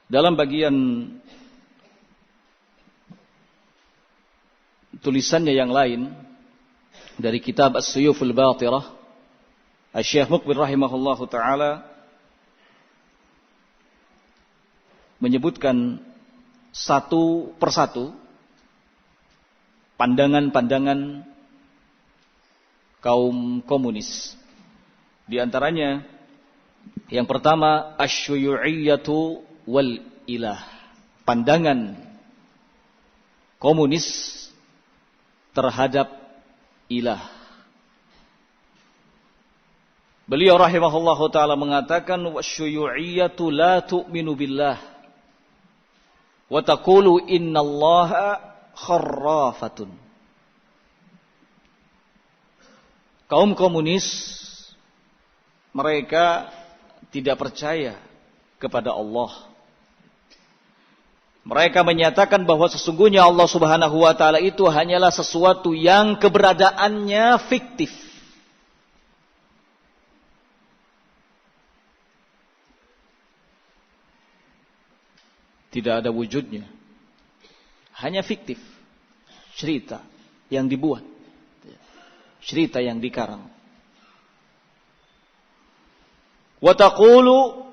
Dalam bagian tulisannya yang lain dari kitab As-Suyuful Batirah, Asy-Syaikh Muqbil rahimahullahu taala menyebutkan satu persatu pandangan-pandangan kaum komunis. Di antaranya yang pertama asy-syuyu'iyyatu wal ilah. Pandangan komunis terhadap ilah. Beliau rahimahullahu taala mengatakan wasy-syuyu'iyyatu la tu'minu billah wa taqulu innallaha kharrafatun. Kaum komunis mereka tidak percaya kepada Allah. Mereka menyatakan bahwa sesungguhnya Allah Subhanahu wa taala itu hanyalah sesuatu yang keberadaannya fiktif. Tidak ada wujudnya. Hanya fiktif. Cerita yang dibuat. Cerita yang dikarang. Wa taqulu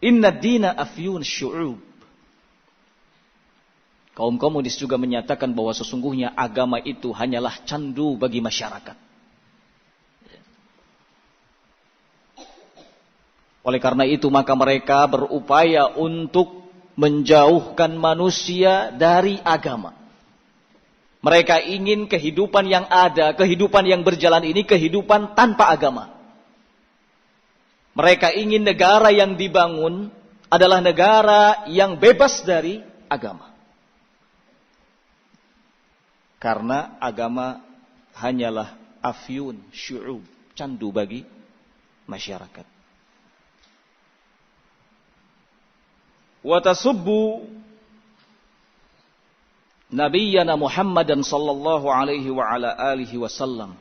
inna ad-dina afyun syu'ub. Kaum komunis juga menyatakan bahwa sesungguhnya agama itu hanyalah candu bagi masyarakat. Oleh karena itu maka mereka berupaya untuk menjauhkan manusia dari agama. Mereka ingin kehidupan yang ada, kehidupan yang berjalan ini kehidupan tanpa agama. Mereka ingin negara yang dibangun adalah negara yang bebas dari agama. Karena agama hanyalah afyun, syu'ub, candu bagi masyarakat. Wa tasubbu nabiyyana Muhammadan sallallahu alaihi wa ala alihi wasallam.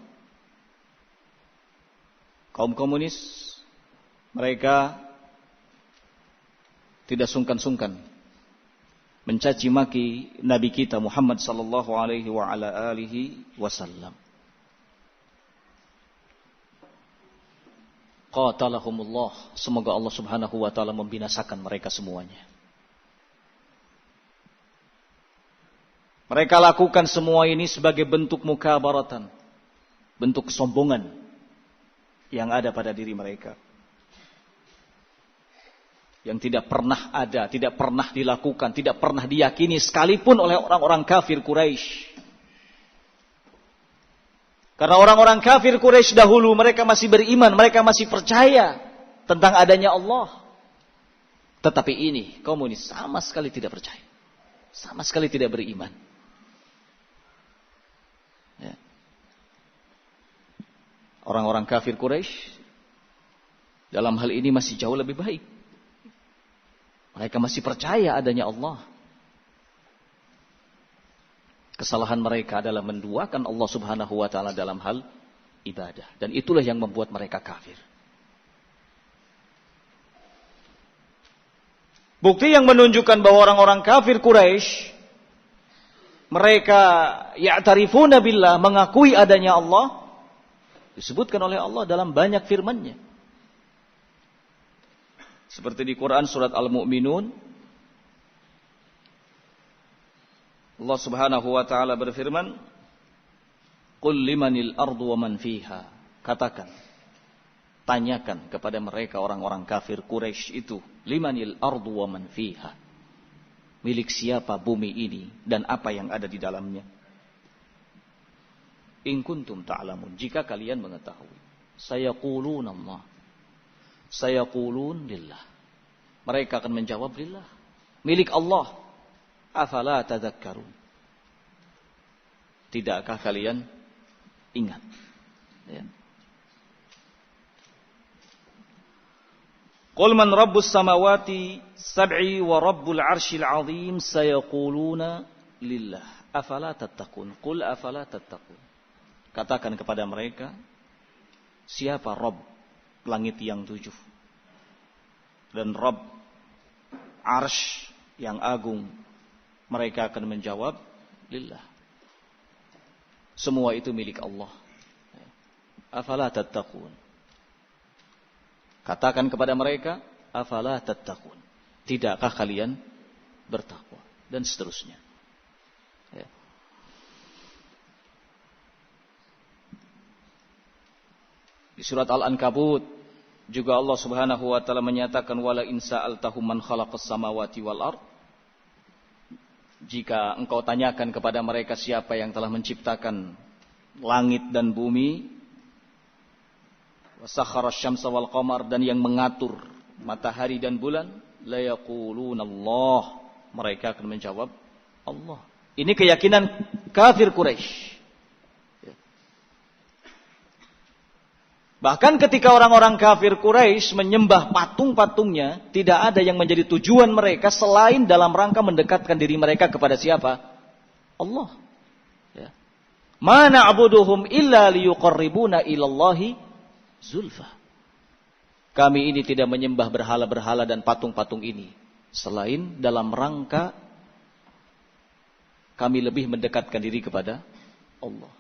Kaum komunis mereka tidak sungkan-sungkan mencaci maki Nabi kita Muhammad sallallahu alaihi wa ala alihi wasallam. Qatalahumullah, semoga Allah Subhanahu wa taala membinasakan mereka semuanya. Mereka lakukan semua ini sebagai bentuk mukabaratan, bentuk kesombongan yang ada pada diri mereka. Yang tidak pernah ada, tidak pernah dilakukan, tidak pernah diyakini sekalipun oleh orang-orang kafir Quraisy. Karena orang-orang kafir Quraisy dahulu mereka masih beriman, mereka masih percaya tentang adanya Allah. Tetapi ini komunis sama sekali tidak percaya. Sama sekali tidak beriman. Ya. Orang-orang kafir Quraisy dalam hal ini masih jauh lebih baik. Mereka masih percaya adanya Allah. Kesalahan mereka adalah menduakan Allah Subhanahu wa taala dalam hal ibadah. Dan itulah yang membuat mereka kafir. Bukti yang menunjukkan bahwa orang-orang kafir Quraisy mereka ya'tarifuna billah, mengakui adanya Allah, disebutkan oleh Allah dalam banyak firman-Nya. Seperti di Quran surat Al-Mu'minun, Allah Subhanahu wa taala berfirman, "Qul limanil ardu wa man fiha." Katakan, tanyakan kepada mereka orang-orang kafir Quraisy itu, limanil ardu wa man fiha. Milik siapa bumi ini dan apa yang ada di dalamnya? In kuntum ta'lamun, jika kalian mengetahui. Sayaquluna Allah. Sayaqulun lillah. Mereka akan menjawab lillah. Milik Allah. Afala tadhakkarun. Tidakkah kalian ingat? Ya. Qul man rabbus samawati sab'i wa rabbul arshil azim sayaquluna lillah. Afala tattaqun. Qul afala tattaqun. Katakan kepada mereka, siapa Rabb langit yang 7 dan Rabb arsy yang agung, mereka akan menjawab, lillah. Semua itu milik Allah. Afala tattaqun. Katakan kepada mereka, afala tattaqun. Tidakkah kalian bertakwa? Dan seterusnya. Ya. Di surat Al-Ankabut juga Allah Subhanahu wa taala menyatakan wala in sa'altahum man khalaqas samawati wal ard. Jika engkau tanyakan kepada mereka siapa yang telah menciptakan langit dan bumi, wa sakhara asy-syamsa wal qamar, dan yang mengatur matahari dan bulan, la yaquluna Allah. Mereka akan menjawab Allah. Ini keyakinan kafir Quraisy. Bahkan ketika orang-orang kafir Quraisy menyembah patung-patungnya, tidak ada yang menjadi tujuan mereka selain dalam rangka mendekatkan diri mereka kepada siapa? Allah. Ya. Ma na'buduhum illa liyuqarribuna ilallahi zulfa. Kami ini tidak menyembah berhala-berhala dan patung-patung ini selain dalam rangka kami lebih mendekatkan diri kepada Allah.